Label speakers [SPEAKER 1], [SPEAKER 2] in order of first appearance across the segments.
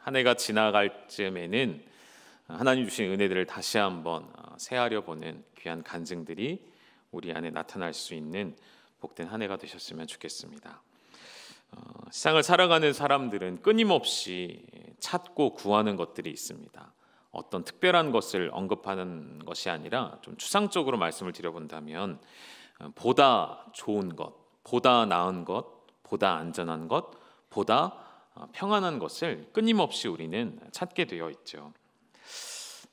[SPEAKER 1] 한 해가 지나갈 즈음에는 하나님 주신 은혜들을 다시 한번 새하려 보는 귀한 간증들이 우리 안에 나타날 수 있는 복된 한 해가 되셨으면 좋겠습니다. 세상을 살아가는 사람들은 끊임없이 찾고 구하는 것들이 있습니다. 어떤 특별한 것을 언급하는 것이 아니라 좀 추상적으로 말씀을 드려본다면 보다 좋은 것, 보다 나은 것, 보다 안전한 것, 보다 평안한 것을 끊임없이 우리는 찾게 되어 있죠.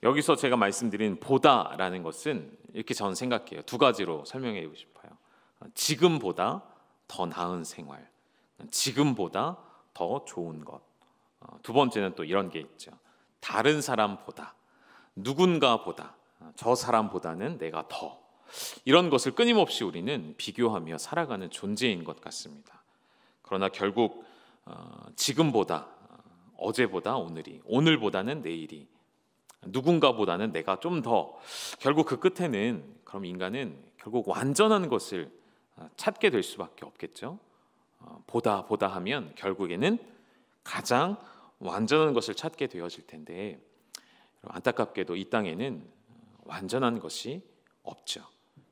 [SPEAKER 1] 여기서 제가 말씀드린 보다라는 것은 이렇게 저는 생각해요. 두 가지로 설명해 주고 싶어요. 지금보다 더 나은 생활, 지금보다 더 좋은 것. 두 번째는 또 이런 게 있죠. 다른 사람보다, 누군가보다, 저 사람보다는 내가 더, 이런 것을 끊임없이 우리는 비교하며 살아가는 존재인 것 같습니다. 그러나 결국 지금보다, 어제보다 오늘이, 오늘보다는 내일이, 누군가보다는 내가 좀 더, 결국 그 끝에는 그럼 인간은 결국 완전한 것을 찾게 될 수밖에 없겠죠. 보다 하면 결국에는 가장 완전한 것을 찾게 되어질 텐데, 안타깝게도 이 땅에는 완전한 것이 없죠.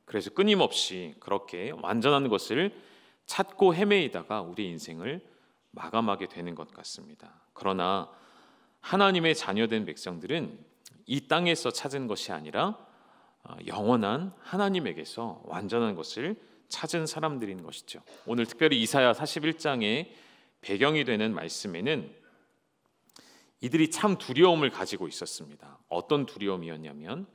[SPEAKER 1] 그래서 끊임없이 그렇게 완전한 것을 찾고 헤매이다가 우리 인생을 마감하게 되는 것 같습니다. 그러나 하나님의 자녀된 백성들은 이 땅에서 찾은 것이 아니라 영원한 하나님에게서 완전한 것을 찾은 사람들인 것이죠. 오늘 특별히 이사야 41장의 배경이 되는 말씀에는 이들이 참 두려움을 가지고 있었습니다. 어떤 두려움이었냐면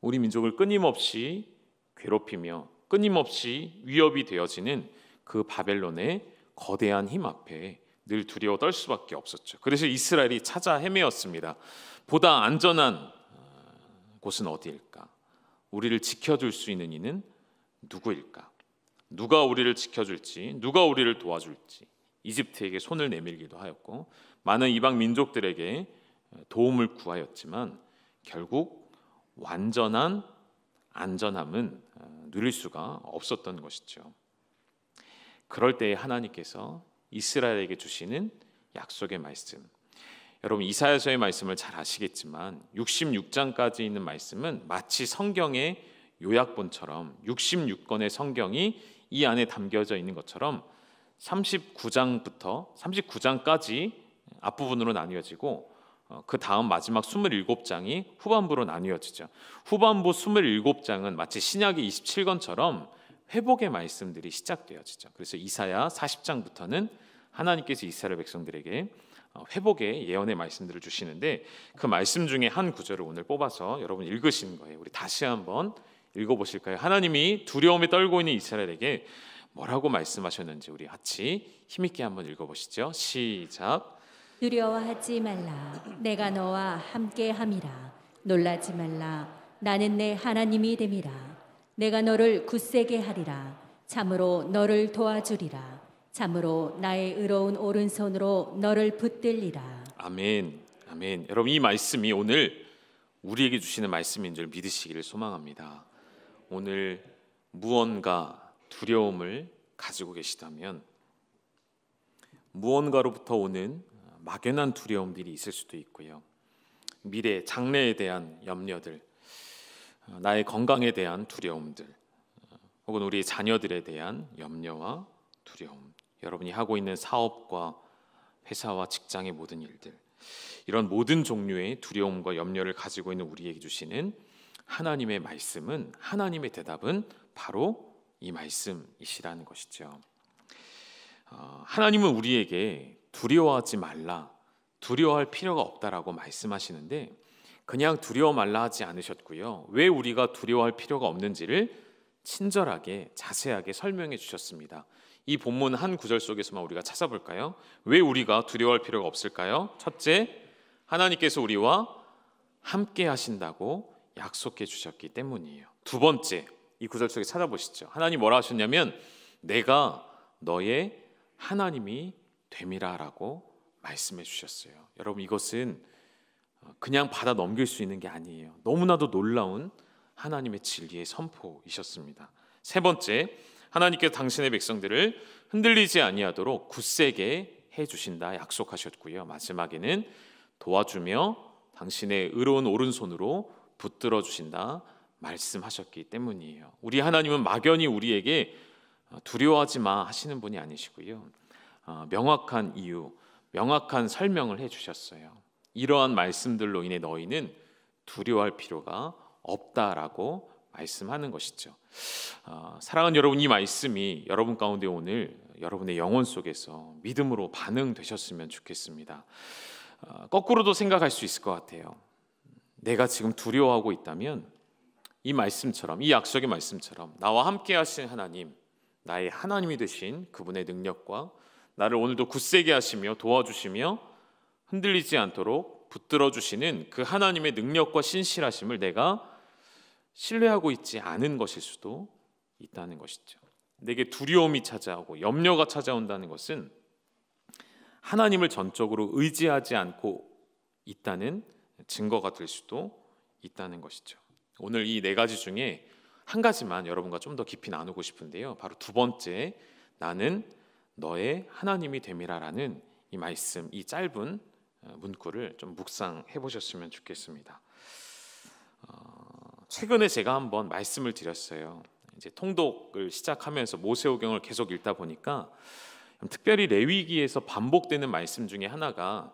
[SPEAKER 1] 우리 민족을 끊임없이 괴롭히며 끊임없이 위협이 되어지는 그 바벨론의 거대한 힘 앞에 늘 두려워 떨 수밖에 없었죠. 그래서 이스라엘이 찾아 헤매었습니다. 보다 안전한 곳은 어디일까? 우리를 지켜줄 수 있는 이는 누구일까? 누가 우리를 지켜줄지, 누가 우리를 도와줄지. 이집트에게 손을 내밀기도 하였고 많은 이방 민족들에게 도움을 구하였지만 결국 완전한 안전함은 누릴 수가 없었던 것이죠. 그럴 때에 하나님께서 이스라엘에게 주시는 약속의 말씀, 여러분 이사야서의 말씀을 잘 아시겠지만 66장까지 있는 말씀은 마치 성경의 요약본처럼 66권의 성경이 이 안에 담겨져 있는 것처럼 39장부터 39장까지 앞부분으로 나뉘어지고 그 다음 마지막 27장이 후반부로 나뉘어지죠. 후반부 27장은 마치 신약의 27권처럼 회복의 말씀들이 시작되어지죠. 그래서 이사야 40장부터는 하나님께서 이스라엘 백성들에게 회복의 예언의 말씀들을 주시는데 그 말씀 중에 한 구절을 오늘 뽑아서 여러분 읽으시는 거예요. 우리 다시 한번 읽어보실까요? 하나님이 두려움에 떨고 있는 이스라엘에게 뭐라고 말씀하셨는지 우리 같이 힘있게 한번 읽어보시죠. 시작.
[SPEAKER 2] 두려워하지 말라. 내가 너와 함께함이라. 놀라지 말라. 나는 내 하나님이 됨이라. 내가 너를 굳세게 하리라. 참으로 너를 도와주리라. 참으로 나의 의로운 오른손으로 너를 붙들리라.
[SPEAKER 1] 아멘. 아멘. 여러분 이 말씀이 오늘 우리에게 주시는 말씀인 줄 믿으시기를 소망합니다. 오늘 무언가 두려움을 가지고 계시다면 무언가로부터 오는 막연한 두려움들이 있을 수도 있고요. 미래, 장래에 대한 염려들, 나의 건강에 대한 두려움들, 혹은 우리 자녀들에 대한 염려와 두려움, 여러분이 하고 있는 사업과 회사와 직장의 모든 일들, 이런 모든 종류의 두려움과 염려를 가지고 있는 우리에게 주시는 하나님의 말씀은, 하나님의 대답은 바로 이 말씀이시라는 것이죠. 하나님은 우리에게 두려워하지 말라, 두려워할 필요가 없다라고 말씀하시는데 그냥 두려워 말라 하지 않으셨고요. 왜 우리가 두려워할 필요가 없는지를 친절하게 자세하게 설명해 주셨습니다. 이 본문 한 구절 속에서만 우리가 찾아볼까요? 왜 우리가 두려워할 필요가 없을까요? 첫째, 하나님께서 우리와 함께 하신다고 약속해 주셨기 때문이에요. 두 번째, 이 구절 속에 찾아보시죠. 하나님 뭐라 하셨냐면 내가 너의 하나님이 됨이라라고 말씀해 주셨어요. 여러분 이것은 그냥 받아 넘길 수 있는 게 아니에요. 너무나도 놀라운 하나님의 진리의 선포이셨습니다. 세 번째, 하나님께서 당신의 백성들을 흔들리지 아니하도록 굳세게 해 주신다 약속하셨고요. 마지막에는 도와주며 당신의 의로운 오른손으로 붙들어 주신다 말씀하셨기 때문이에요. 우리 하나님은 막연히 우리에게 두려워하지 마 하시는 분이 아니시고요. 명확한 이유, 명확한 설명을 해주셨어요. 이러한 말씀들로 인해 너희는 두려워할 필요가 없다라고 말씀하는 것이죠. 사랑하는 여러분, 이 말씀이 여러분 가운데 오늘 여러분의 영혼 속에서 믿음으로 반응되셨으면 좋겠습니다. 거꾸로도 생각할 수 있을 것 같아요. 내가 지금 두려워하고 있다면 이 말씀처럼, 이 약속의 말씀처럼 나와 함께 하신 하나님, 나의 하나님이 되신 그분의 능력과 나를 오늘도 굳세게 하시며 도와주시며 흔들리지 않도록 붙들어 주시는 그 하나님의 능력과 신실하심을 내가 신뢰하고 있지 않은 것일 수도 있다는 것이죠. 내게 두려움이 찾아오고 염려가 찾아온다는 것은 하나님을 전적으로 의지하지 않고 있다는 증거가 될 수도 있다는 것이죠. 오늘 이 네 가지 중에 한 가지만 여러분과 좀 더 깊이 나누고 싶은데요. 바로 두 번째, 나는 너의 하나님이 됨이라라는 이 말씀, 이 짧은 문구를 좀 묵상해 보셨으면 좋겠습니다. 최근에 제가 한번 말씀을 드렸어요. 이제 통독을 시작하면서 모세오경을 계속 읽다 보니까 특별히 레위기에서 반복되는 말씀 중에 하나가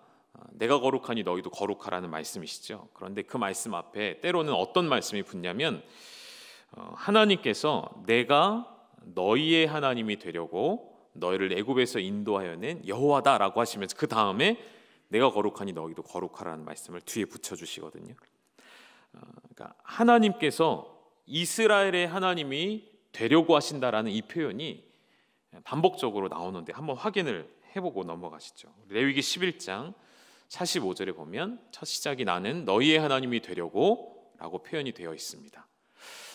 [SPEAKER 1] 내가 거룩하니 너희도 거룩하라는 말씀이시죠. 그런데 그 말씀 앞에 때로는 어떤 말씀이 붙냐면 하나님께서 내가 너희의 하나님이 되려고 너희를 애굽에서 인도하여 낸 여호와다라고 하시면서 그 다음에 내가 거룩하니 너희도 거룩하라는 말씀을 뒤에 붙여주시거든요. 그러니까 하나님께서 이스라엘의 하나님이 되려고 하신다라는 이 표현이 반복적으로 나오는데 한번 확인을 해보고 넘어가시죠. 레위기 11장 45절에 보면 첫 시작이 나는 너희의 하나님이 되려고 라고 표현이 되어 있습니다.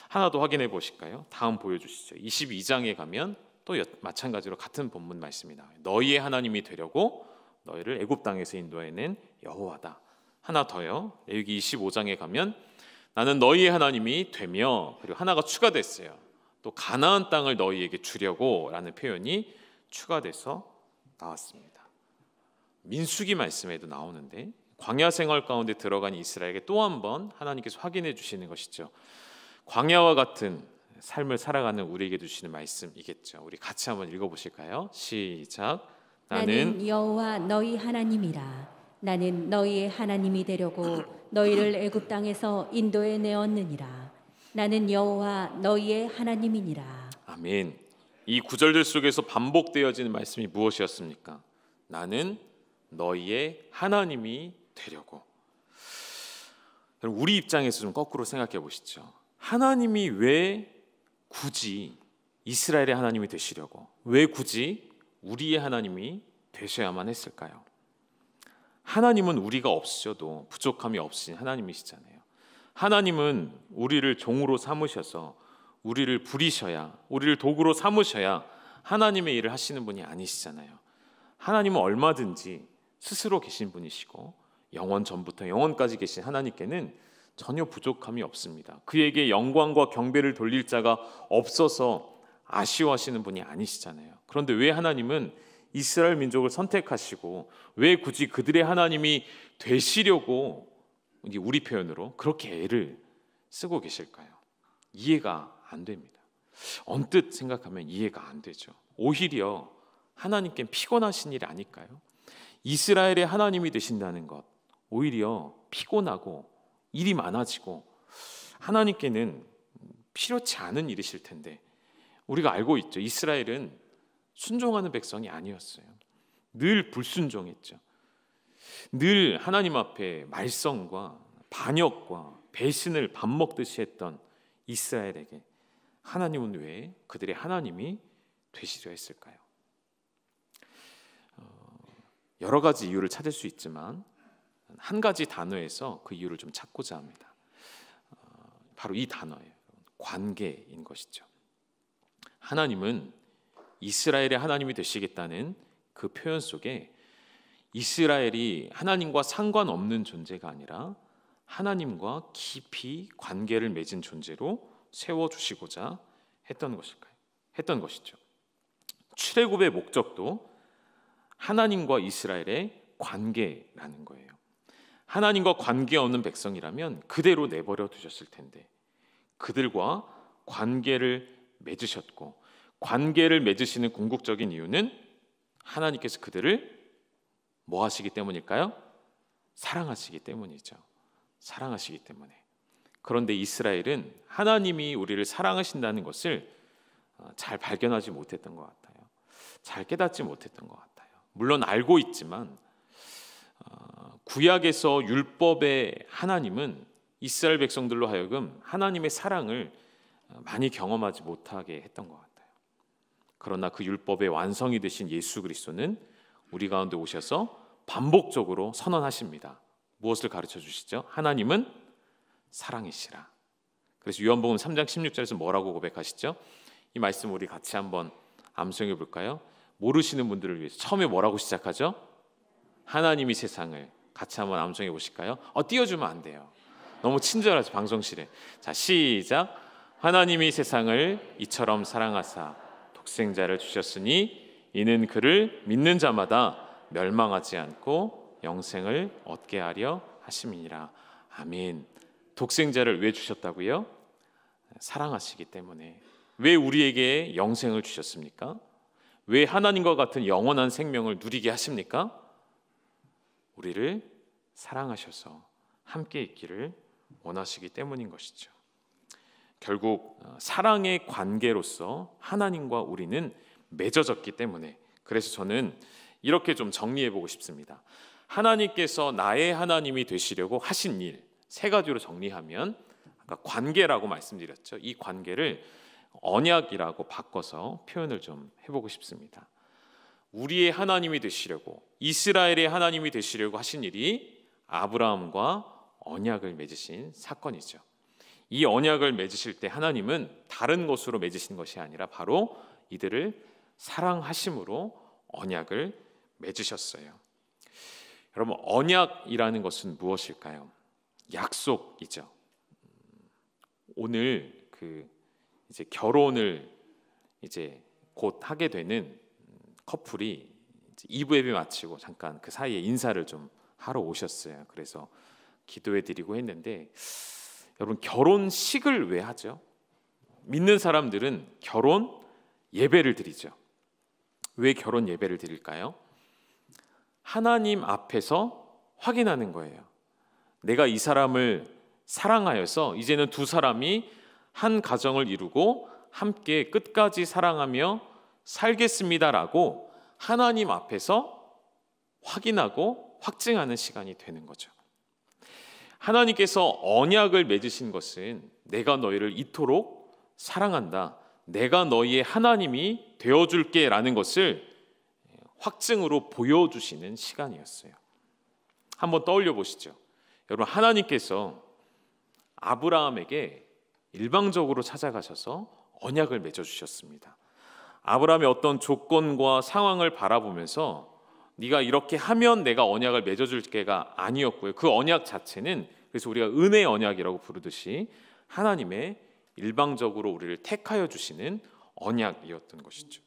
[SPEAKER 1] 하나 더 확인해 보실까요? 다음 보여주시죠. 22장에 가면 또 마찬가지로 같은 본문 말씀이 나와요. 너희의 하나님이 되려고 너희를 애굽 땅에서 인도해낸 여호와다. 하나 더요. 레위기 25장에 가면 나는 너희의 하나님이 되며, 그리고 하나가 추가됐어요. 또 가나안 땅을 너희에게 주려고 라는 표현이 추가돼서 나왔습니다. 민수기 말씀에도 나오는데 광야 생활 가운데 들어간 이스라엘에게 또 한 번 하나님께서 확인해 주시는 것이죠. 광야와 같은 삶을 살아가는 우리에게 주시는 말씀이겠죠. 우리 같이 한번 읽어보실까요? 시작.
[SPEAKER 2] 나는 여호와 너희 하나님이라. 나는 너희의 하나님이 되려고 너희를 애굽 땅에서 인도해 내었느니라. 나는 여호와 너희의 하나님이니라.
[SPEAKER 1] 아멘. 이 구절들 속에서 반복되어지는 말씀이 무엇이었습니까? 나는 너희의 하나님이 되려고. 우리 입장에서 좀 거꾸로 생각해 보시죠. 하나님이 왜 굳이 이스라엘의 하나님이 되시려고, 왜 굳이 우리의 하나님이 되셔야만 했을까요? 하나님은 우리가 없으셔도 부족함이 없으신 하나님이시잖아요. 하나님은 우리를 종으로 삼으셔서 우리를 부리셔야, 우리를 도구로 삼으셔야 하나님의 일을 하시는 분이 아니시잖아요. 하나님은 얼마든지 스스로 계신 분이시고 영원 전부터 영원까지 계신 하나님께는 전혀 부족함이 없습니다. 그에게 영광과 경배를 돌릴 자가 없어서 아쉬워하시는 분이 아니시잖아요. 그런데 왜 하나님은 이스라엘 민족을 선택하시고 왜 굳이 그들의 하나님이 되시려고 우리 표현으로 그렇게 애를 쓰고 계실까요? 이해가 안 됩니다. 언뜻 생각하면 이해가 안 되죠. 오히려 하나님께는 피곤하신 일이 아닐까요? 이스라엘의 하나님이 되신다는 것, 오히려 피곤하고 일이 많아지고 하나님께는 필요치 않은 일이실 텐데, 우리가 알고 있죠. 이스라엘은 순종하는 백성이 아니었어요. 늘 불순종했죠. 늘 하나님 앞에 말썽과 반역과 배신을 밥 먹듯이 했던 이스라엘에게 하나님은 왜 그들의 하나님이 되시려 했을까요? 여러 가지 이유를 찾을 수 있지만 한 가지 단어에서 그 이유를 좀 찾고자 합니다. 바로 이 단어예요. 관계인 것이죠. 하나님은 이스라엘의 하나님이 되시겠다는 그 표현 속에 이스라엘이 하나님과 상관없는 존재가 아니라 하나님과 깊이 관계를 맺은 존재로 세워주시고자 했던 것이죠. 출애굽의 목적도 하나님과 이스라엘의 관계라는 거예요. 하나님과 관계없는 백성이라면 그대로 내버려 두셨을 텐데 그들과 관계를 맺으셨고, 관계를 맺으시는 궁극적인 이유는 하나님께서 그들을 뭐 하시기 때문일까요? 사랑하시기 때문이죠. 사랑하시기 때문에. 그런데 이스라엘은 하나님이 우리를 사랑하신다는 것을 잘 발견하지 못했던 것 같아요. 잘 깨닫지 못했던 것 같아요. 물론 알고 있지만 구약에서 율법의 하나님은 이스라엘 백성들로 하여금 하나님의 사랑을 많이 경험하지 못하게 했던 것 같아요. 그러나 그 율법의 완성이 되신 예수 그리스도는 우리 가운데 오셔서 반복적으로 선언하십니다. 무엇을 가르쳐 주시죠? 하나님은 사랑이시라. 그래서 요한복음 3장 16절에서 뭐라고 고백하시죠? 이 말씀 우리 같이 한번 암송해 볼까요? 모르시는 분들을 위해서 처음에 뭐라고 시작하죠? 하나님이 세상을. 같이 한번 암송해 보실까요? 띄워주면 안 돼요. 너무 친절하죠, 방송실에. 자, 시작. 하나님이 세상을 이처럼 사랑하사 독생자를 주셨으니 이는 그를 믿는 자마다 멸망하지 않고 영생을 얻게 하려 하심이니라. 아멘. 독생자를 왜 주셨다고요? 사랑하시기 때문에. 왜 우리에게 영생을 주셨습니까? 왜 하나님과 같은 영원한 생명을 누리게 하십니까? 우리를 사랑하셔서 함께 있기를 원하시기 때문인 것이죠. 결국 사랑의 관계로서 하나님과 우리는 맺어졌기 때문에, 그래서 저는 이렇게 좀 정리해 보고 싶습니다. 하나님께서 나의 하나님이 되시려고 하신 일 세 가지로 정리하면, 아까 관계라고 말씀드렸죠. 이 관계를 언약이라고 바꿔서 표현을 좀 해보고 싶습니다. 우리의 하나님이 되시려고, 이스라엘의 하나님이 되시려고 하신 일이 아브라함과 언약을 맺으신 사건이죠. 이 언약을 맺으실 때 하나님은 다른 것으로 맺으신 것이 아니라 바로 이들을 사랑하심으로 언약을 맺으셨어요. 여러분, 언약이라는 것은 무엇일까요? 약속이죠. 오늘 이제 결혼을 이제 곧 하게 되는 커플이 이제 2부 예배 마치고 잠깐 그 사이에 인사를 좀 하러 오셨어요. 그래서 기도해 드리고 했는데, 여러분, 결혼식을 왜 하죠? 믿는 사람들은 결혼 예배를 드리죠. 왜 결혼 예배를 드릴까요? 하나님 앞에서 확인하는 거예요. 내가 이 사람을 사랑하여서 이제는 두 사람이 한 가정을 이루고 함께 끝까지 사랑하며 살겠습니다라고 하나님 앞에서 확인하고 확증하는 시간이 되는 거죠. 하나님께서 언약을 맺으신 것은 내가 너희를 이토록 사랑한다, 내가 너희의 하나님이 되어줄게 라는 것을 확증으로 보여주시는 시간이었어요. 한번 떠올려 보시죠. 여러분, 하나님께서 아브라함에게 일방적으로 찾아가셔서 언약을 맺어주셨습니다. 아브라함의 어떤 조건과 상황을 바라보면서 네가 이렇게 하면 내가 언약을 맺어줄게가 아니었고요. 그 언약 자체는, 그래서 우리가 은혜의 언약이라고 부르듯이 하나님의 일방적으로 우리를 택하여 주시는 언약이었던 것이죠.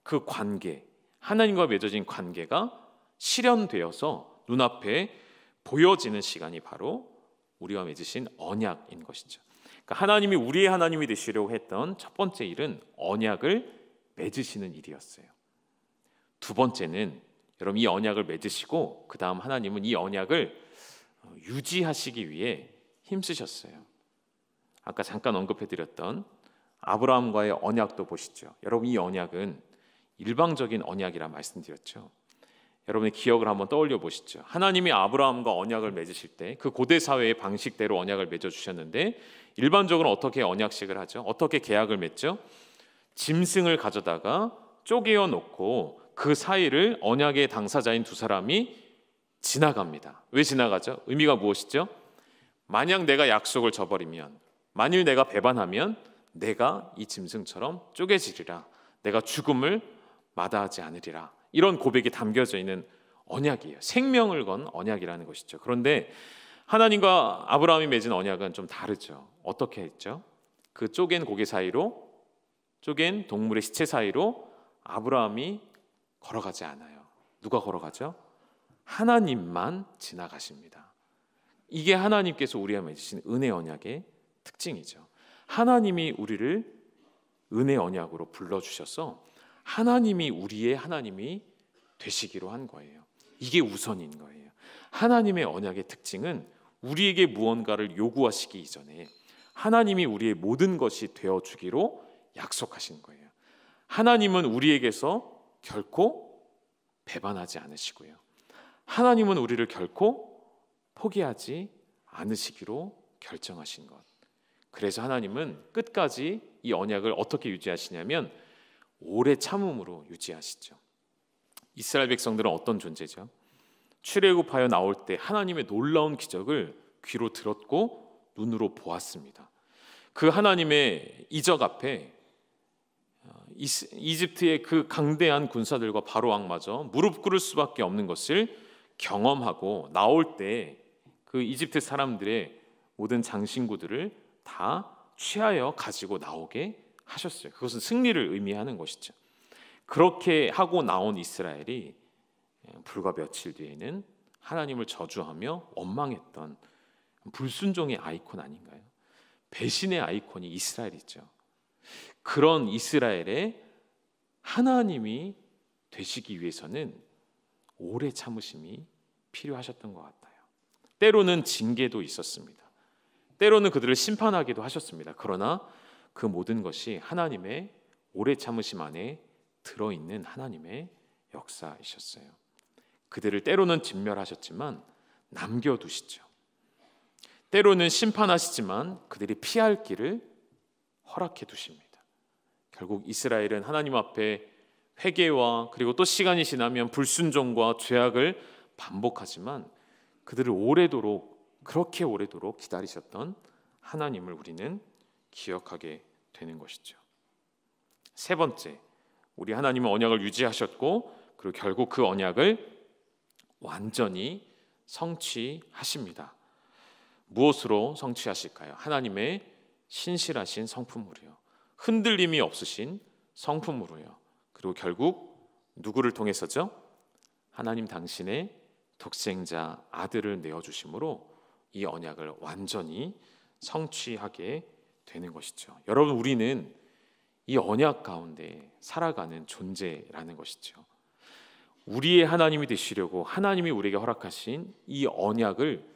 [SPEAKER 1] 그 관계, 하나님과 맺어진 관계가 실현되어서 눈앞에 보여지는 시간이 바로 우리와 맺으신 언약인 것이죠. 그러니까 하나님이 우리의 하나님이 되시려고 했던 첫 번째 일은 언약을 맺으시는 일이었어요. 두 번째는, 여러분, 이 언약을 맺으시고 그 다음 하나님은 이 언약을 유지하시기 위해 힘쓰셨어요. 아까 잠깐 언급해드렸던 아브라함과의 언약도 보시죠. 여러분, 이 언약은 일방적인 언약이라 말씀드렸죠. 여러분의 기억을 한번 떠올려 보시죠. 하나님이 아브라함과 언약을 맺으실 때 그 고대 사회의 방식대로 언약을 맺어주셨는데, 일반적으로 어떻게 언약식을 하죠? 어떻게 계약을 맺죠? 짐승을 가져다가 쪼개어 놓고 그 사이를 언약의 당사자인 두 사람이 지나갑니다. 왜 지나가죠? 의미가 무엇이죠? 만약 내가 약속을 저버리면, 만일 내가 배반하면 내가 이 짐승처럼 쪼개지리라, 내가 죽음을 마다하지 않으리라, 이런 고백이 담겨져 있는 언약이에요. 생명을 건 언약이라는 것이죠. 그런데 하나님과 아브라함이 맺은 언약은 좀 다르죠. 어떻게 했죠? 그 쪼갠 고개 사이로, 쪼갠 동물의 시체 사이로 아브라함이 걸어가지 않아요. 누가 걸어가죠? 하나님만 지나가십니다. 이게 하나님께서 우리와 맺으신 은혜 언약의 특징이죠. 하나님이 우리를 은혜 언약으로 불러주셔서 하나님이 우리의 하나님이 되시기로 한 거예요. 이게 우선인 거예요. 하나님의 언약의 특징은 우리에게 무언가를 요구하시기 이전에 하나님이 우리의 모든 것이 되어주기로 약속하신 거예요. 하나님은 우리에게서 결코 배반하지 않으시고요. 하나님은 우리를 결코 포기하지 않으시기로 결정하신 것. 그래서 하나님은 끝까지 이 언약을 어떻게 유지하시냐면 오래 참음으로 유지하시죠. 이스라엘 백성들은 어떤 존재죠? 출애굽하여 나올 때 하나님의 놀라운 기적을 귀로 들었고 눈으로 보았습니다. 그 하나님의 이적 앞에 이집트의 그 강대한 군사들과 바로 왕마저 무릎 꿇을 수밖에 없는 것을 경험하고 나올 때 그 이집트 사람들의 모든 장신구들을 다 취하여 가지고 나오게 하셨어요. 그것은 승리를 의미하는 것이죠. 그렇게 하고 나온 이스라엘이 불과 며칠 뒤에는 하나님을 저주하며 원망했던 불순종의 아이콘 아닌가요? 배신의 아이콘이 이스라엘이죠. 그런 이스라엘의 하나님이 되시기 위해서는 오래 참으심이 필요하셨던 것 같아요. 때로는 징계도 있었습니다. 때로는 그들을 심판하기도 하셨습니다. 그러나 그 모든 것이 하나님의 오래 참으심 안에 들어있는 하나님의 역사이셨어요. 그들을 때로는 진멸하셨지만 남겨두시죠. 때로는 심판하시지만 그들이 피할 길을 허락해 두십니다. 결국 이스라엘은 하나님 앞에 회개와 그리고 또 시간이 지나면 불순종과 죄악을 반복하지만 그들을 그렇게 오래도록 기다리셨던 하나님을 우리는 기억하게 되는 것이죠. 세 번째, 우리 하나님은 언약을 유지하셨고 그리고 결국 그 언약을 완전히 성취하십니다. 무엇으로 성취하실까요? 하나님의 신실하신 성품으로요. 흔들림이 없으신 성품으로요. 그리고 결국 누구를 통해서죠? 하나님 당신의 독생자 아들을 내어주심으로 이 언약을 완전히 성취하게 되는 것이죠. 여러분, 우리는 이 언약 가운데 살아가는 존재라는 것이죠. 우리의 하나님이 되시려고 하나님이 우리에게 허락하신 이 언약을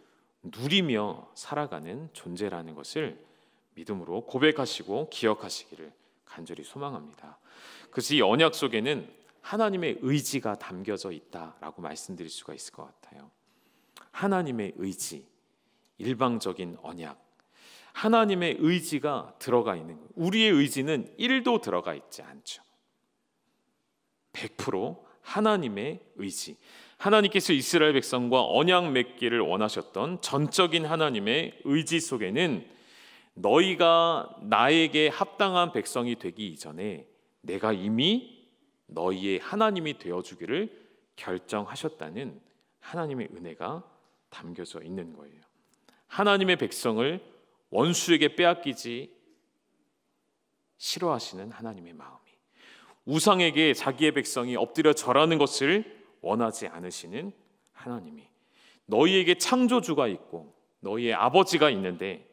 [SPEAKER 1] 누리며 살아가는 존재라는 것을 믿음으로 고백하시고 기억하시기를 간절히 소망합니다. 그래서 이 언약 속에는 하나님의 의지가 담겨져 있다라고 말씀드릴 수가 있을 것 같아요. 하나님의 의지, 일방적인 언약, 하나님의 의지가 들어가 있는 거예요. 우리의 의지는 1도 들어가 있지 않죠. 100% 하나님의 의지. 하나님께서 이스라엘 백성과 언약 맺기를 원하셨던 전적인 하나님의 의지 속에는 너희가 나에게 합당한 백성이 되기 이전에 내가 이미 너희의 하나님이 되어주기를 결정하셨다는 하나님의 은혜가 담겨져 있는 거예요. 하나님의 백성을 원수에게 빼앗기지 싫어하시는 하나님의 마음이, 우상에게 자기의 백성이 엎드려 절하는 것을 원하지 않으시는 하나님이, 너희에게 창조주가 있고 너희의 아버지가 있는데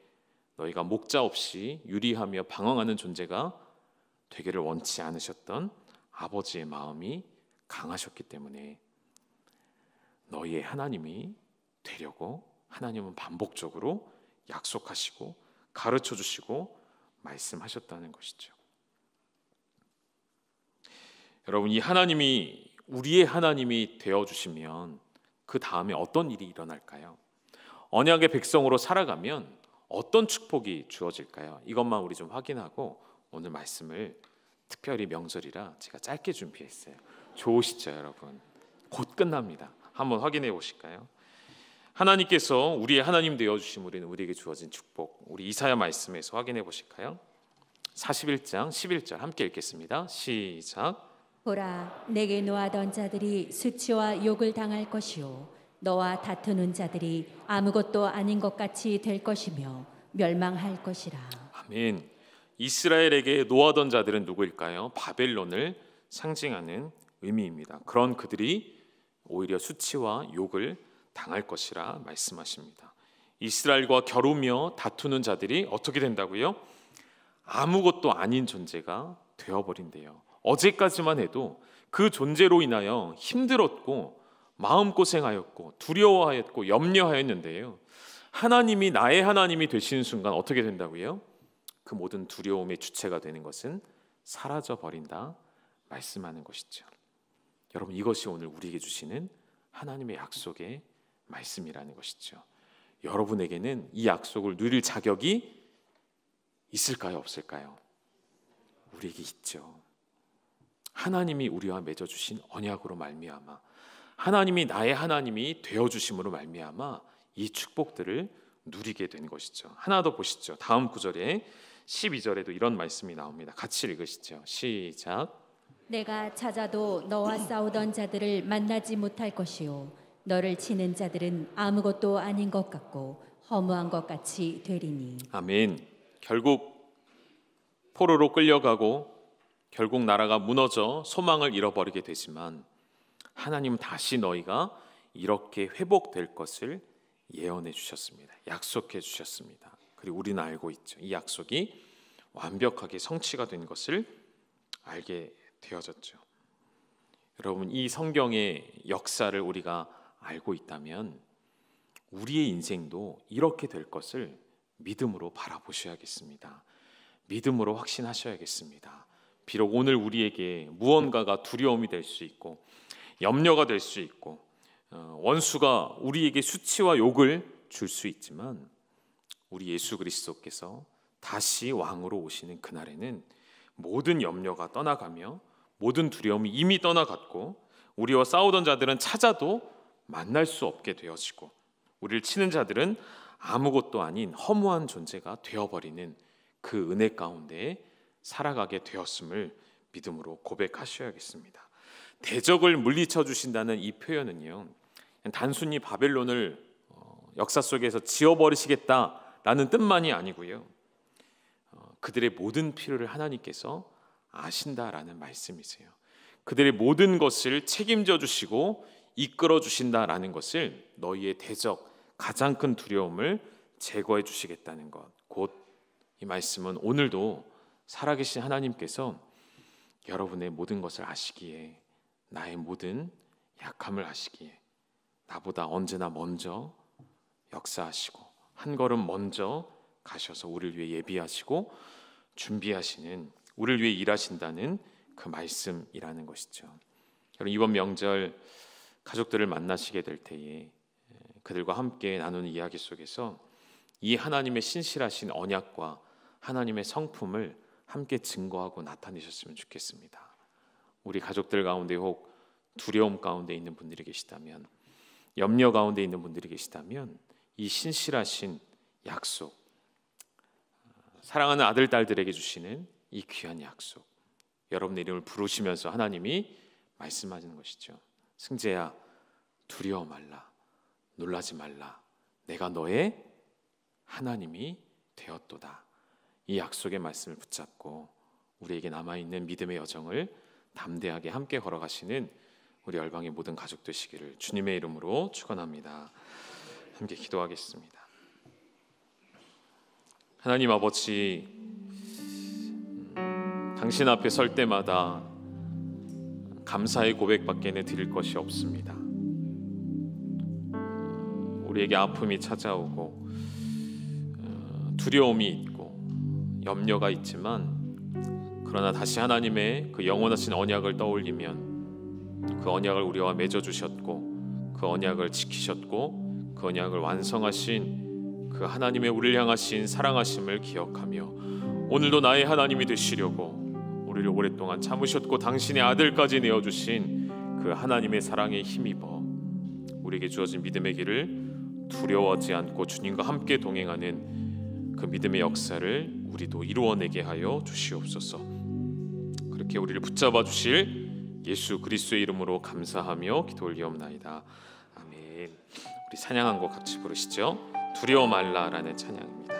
[SPEAKER 1] 너희가 목자 없이 유리하며 방황하는 존재가 되기를 원치 않으셨던 아버지의 마음이 강하셨기 때문에 너희의 하나님이 되려고 하나님은 반복적으로 약속하시고 가르쳐 주시고 말씀하셨다는 것이죠. 여러분, 이 하나님이 우리의 하나님이 되어주시면 그 다음에 어떤 일이 일어날까요? 언약의 백성으로 살아가면 어떤 축복이 주어질까요? 이것만 우리 좀 확인하고 오늘 말씀을, 특별히 명절이라 제가 짧게 준비했어요. 좋으시죠, 여러분? 곧 끝납니다. 한번 확인해 보실까요? 하나님께서 우리의 하나님 되어주심 우리에게 주어진 축복, 우리 이사야 말씀에서 확인해 보실까요? 41장 11절 함께 읽겠습니다. 시작.
[SPEAKER 2] 보라, 내게 노하던 자들이 수치와 욕을 당할 것이요 너와 다투는 자들이 아무것도 아닌 것 같이 될 것이며 멸망할 것이라.
[SPEAKER 1] 아멘. 이스라엘에게 노하던 자들은 누구일까요? 바벨론을 상징하는 의미입니다. 그런 그들이 오히려 수치와 욕을 당할 것이라 말씀하십니다. 이스라엘과 겨루며 다투는 자들이 어떻게 된다고요? 아무것도 아닌 존재가 되어버린대요. 어제까지만 해도 그 존재로 인하여 힘들었고 마음고생하였고 두려워하였고 염려하였는데요, 하나님이 나의 하나님이 되시는 순간 어떻게 된다고요? 그 모든 두려움의 주체가 되는 것은 사라져 버린다 말씀하는 것이죠. 여러분, 이것이 오늘 우리에게 주시는 하나님의 약속의 말씀이라는 것이죠. 여러분에게는 이 약속을 누릴 자격이 있을까요, 없을까요? 우리에게 있죠. 하나님이 우리와 맺어주신 언약으로 말미암아, 하나님이 나의 하나님이 되어주심으로 말미암아 이 축복들을 누리게 된 것이죠. 하나 더 보시죠. 다음 구절에 12절에도 이런 말씀이 나옵니다. 같이 읽으시죠. 시작.
[SPEAKER 2] 내가 찾아도 너와 싸우던 자들을 만나지 못할 것이요 너를 치는 자들은 아무것도 아닌 것 같고 허무한 것 같이 되리니.
[SPEAKER 1] 아멘. 결국 포로로 끌려가고 결국 나라가 무너져 소망을 잃어버리게 되지만 하나님은 다시 너희가 이렇게 회복될 것을 예언해 주셨습니다. 약속해 주셨습니다. 그리고 우리는 알고 있죠. 이 약속이 완벽하게 성취가 된 것을 알게 되어졌죠. 여러분, 이 성경의 역사를 우리가 알고 있다면 우리의 인생도 이렇게 될 것을 믿음으로 바라보셔야겠습니다. 믿음으로 확신하셔야겠습니다. 비록 오늘 우리에게 무언가가 두려움이 될 수 있고 염려가 될 수 있고 원수가 우리에게 수치와 욕을 줄 수 있지만 우리 예수 그리스도께서 다시 왕으로 오시는 그날에는 모든 염려가 떠나가며 모든 두려움이 이미 떠나갔고 우리와 싸우던 자들은 찾아도 만날 수 없게 되어지고 우리를 치는 자들은 아무것도 아닌 허무한 존재가 되어버리는 그 은혜 가운데 살아가게 되었음을 믿음으로 고백하셔야겠습니다. 대적을 물리쳐 주신다는 이 표현은요, 단순히 바벨론을 역사 속에서 지워버리시겠다라는 뜻만이 아니고요, 그들의 모든 필요를 하나님께서 아신다라는 말씀이세요. 그들의 모든 것을 책임져 주시고 이끌어 주신다라는 것을, 너희의 대적 가장 큰 두려움을 제거해 주시겠다는 것, 곧 이 말씀은 오늘도 살아계신 하나님께서 여러분의 모든 것을 아시기에, 나의 모든 약함을 아시기에 나보다 언제나 먼저 역사하시고 한 걸음 먼저 가셔서 우리를 위해 예비하시고 준비하시는, 우리를 위해 일하신다는 그 말씀이라는 것이죠. 여러분, 이번 명절 가족들을 만나시게 될 때에 그들과 함께 나누는 이야기 속에서 이 하나님의 신실하신 언약과 하나님의 성품을 함께 증거하고 나타내셨으면 좋겠습니다. 우리 가족들 가운데 혹 두려움 가운데 있는 분들이 계시다면, 염려 가운데 있는 분들이 계시다면 이 신실하신 약속, 사랑하는 아들, 딸들에게 주시는 이 귀한 약속, 여러분의 이름을 부르시면서 하나님이 말씀하시는 것이죠. 승재야, 두려워 말라, 놀라지 말라, 내가 너의 하나님이 되었도다. 이 약속의 말씀을 붙잡고 우리에게 남아있는 믿음의 여정을 담대하게 함께 걸어가시는 우리 열방의 모든 가족 되시기를 주님의 이름으로 축원합니다. 함께 기도하겠습니다. 하나님 아버지, 당신 앞에 설 때마다 감사의 고백밖에는 드릴 것이 없습니다. 우리에게 아픔이 찾아오고 두려움이 있고 염려가 있지만, 그러나 다시 하나님의 그 영원하신 언약을 떠올리면 그 언약을 우리와 맺어주셨고 그 언약을 지키셨고 그 언약을 완성하신 그 하나님의 우리를 향하신 사랑하심을 기억하며 오늘도 나의 하나님이 되시려고 우리를 오랫동안 참으셨고 당신의 아들까지 내어주신 그 하나님의 사랑에 힘입어 우리에게 주어진 믿음의 길을 두려워하지 않고 주님과 함께 동행하는 그 믿음의 역사를 우리도 이루어내게 하여 주시옵소서. 그렇게 우리를 붙잡아 주실 예수 그리스도의 이름으로 감사하며 기도 올리옵나이다. 아멘. 우리 찬양한 곡 같이 부르시죠. 두려워 말라라는 찬양입니다.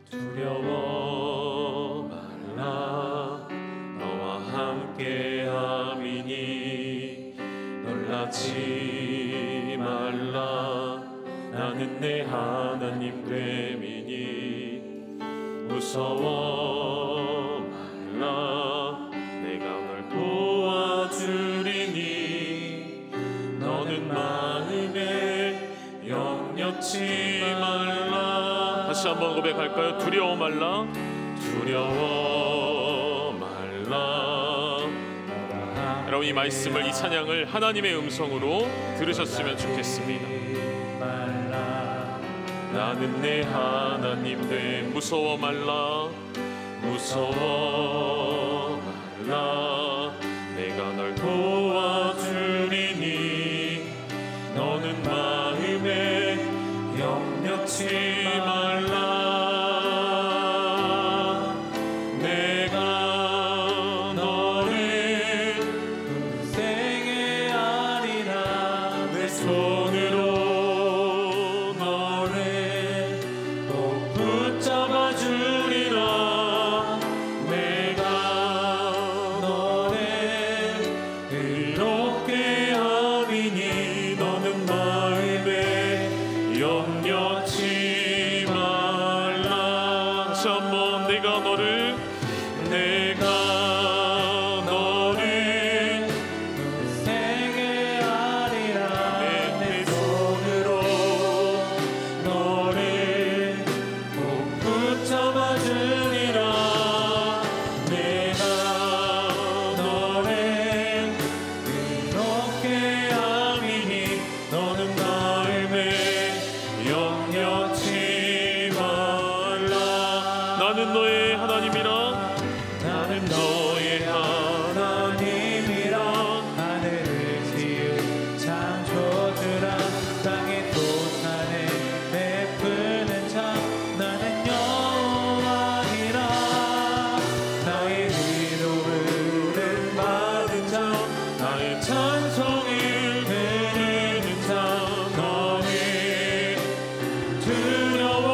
[SPEAKER 1] 두려워 말라 두려워하지 말라. 나는 내 하나님 됨이니 무서워 말라. 내가 널 도와주리니 너는 마음에 염려치 말라. 다시 한번 고백할까요? 두려워 말라. 두려워 말라. 여러분, 이 말씀을, 이 찬양을 하나님의 음성으로 들으셨으면 좋겠습니다. 나는 내 하나님 돼. 무서워 말라. 무서워 말라. 내가 널 도와주리니 너는 마음에 염려치 말라. 내가 너를 굳세게 하리라. 내 손으로 나는 너의 하나님이라. 나는 너의 하나님이라.
[SPEAKER 3] 하늘을 지은 창조주라. 땅의 도산을 베푸는 자. 나는 여호와이라. 나의 의로움을 받은 자. 나의 찬송을 드리는 자. 너는 두려워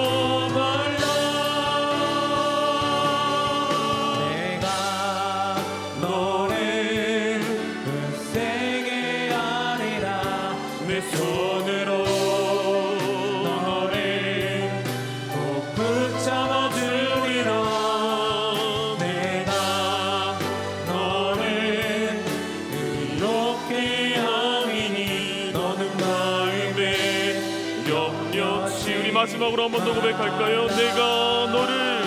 [SPEAKER 1] 마지막으로 한 번 더 고백할까요? 내가 너를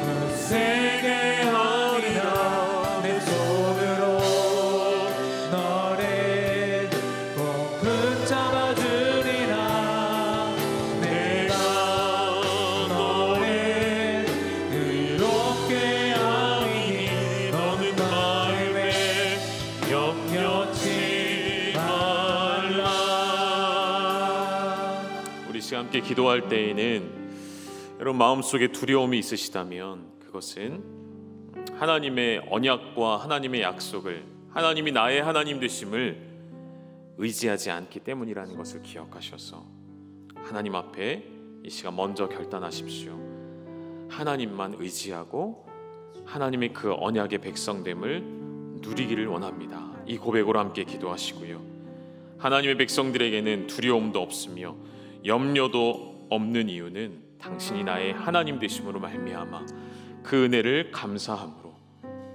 [SPEAKER 3] 굳세게 하리라. 내 손으로 너를 꼭 붙잡아 주리라. 내가 너를 의롭게 하리니 너는 마음에 염려치.
[SPEAKER 1] 함께 기도할 때에는 여러분 마음속에 두려움이 있으시다면 그것은 하나님의 언약과 하나님의 약속을, 하나님이 나의 하나님 되심을 의지하지 않기 때문이라는 것을 기억하셔서 하나님 앞에 이 시간 먼저 결단하십시오. 하나님만 의지하고 하나님의 그 언약의 백성됨을 누리기를 원합니다. 이 고백으로 함께 기도하시고요. 하나님의 백성들에게는 두려움도 없으며 염려도 없는 이유는 당신이 나의 하나님 되심으로 말미암아 그 은혜를 감사함으로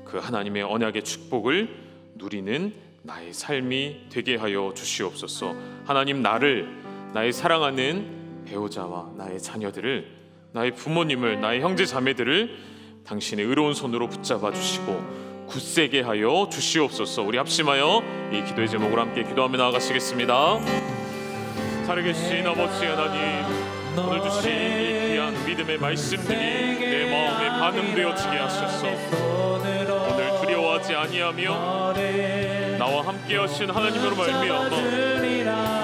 [SPEAKER 1] 그 하나님의 언약의 축복을 누리는 나의 삶이 되게 하여 주시옵소서. 하나님, 나의 사랑하는 배우자와 나의 자녀들을, 나의 부모님을, 나의 형제 자매들을 당신의 의로운 손으로 붙잡아 주시고 굳세게 하여 주시옵소서. 우리 합심하여 이 기도의 제목으로 함께 기도하며 나아가시겠습니다. 살아계신 아버지 하나님, 오늘 주신 이 귀한 믿음의 말씀들이 내 마음에 반응되어지게 하셔서 오늘 두려워하지 아니하며 나와 함께 하신 하나님으로 말미암아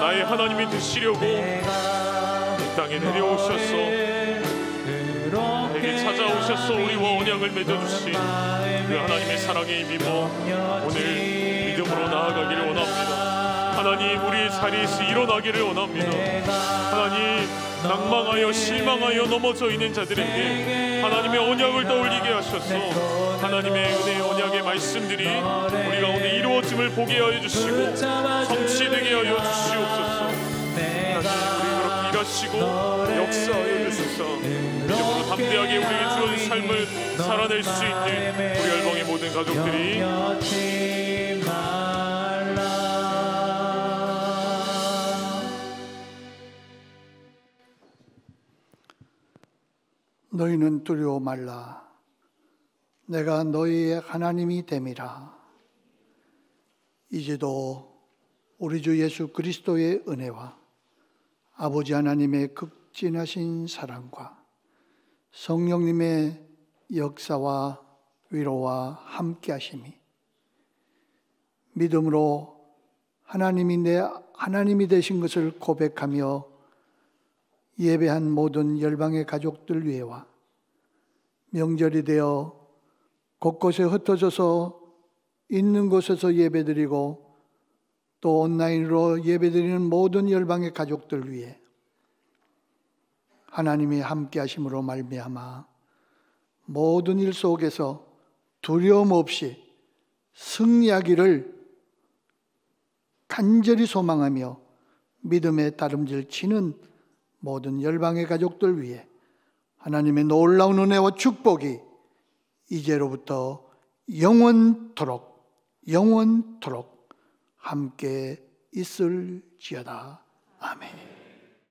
[SPEAKER 1] 나의 하나님이 되시려고 이 땅에 내려오셔서 나에게 찾아오셔서 우리와 언약을 맺어주신 그 하나님의 사랑에 힘입어 오늘 믿음으로 나아가기를 원합니다. 하나님, 우리의 자리에서 일어나기를 원합니다. 하나님, 낭망하여 실망하여 넘어져 있는 자들에게 하나님의 언약을 떠올리게 하셔서 하나님의 은혜의 언약의 말씀들이 우리 가운데 이루어짐을 보게 하여 주시고 성취되게 하여 주시옵소서. 하나님, 우리 그렇게 일하시고 역사하여 주소서. 믿음으로 담대하게 우리에게 주어진 삶을 살아낼 수 있는 우리 열방의 모든 가족들이
[SPEAKER 4] 너희는 두려워 말라. 내가 너희의 하나님이 됨이라. 이제도 우리 주 예수 그리스도의 은혜와 아버지 하나님의 극진하신 사랑과 성령님의 역사와 위로와 함께 하심이 믿음으로 하나님이 내 하나님이 되신 것을 고백하며 예배한 모든 열방의 가족들 위에와 명절이 되어 곳곳에 흩어져서 있는 곳에서 예배드리고 또 온라인으로 예배드리는 모든 열방의 가족들 위해 하나님이 함께 하심으로 말미암아 모든 일 속에서 두려움 없이 승리하기를 간절히 소망하며 믿음의 다름질 치는 모든 열방의 가족들 위해 하나님의 놀라운 은혜와 축복이 이제로부터 영원토록 함께 있을지어다. 아멘.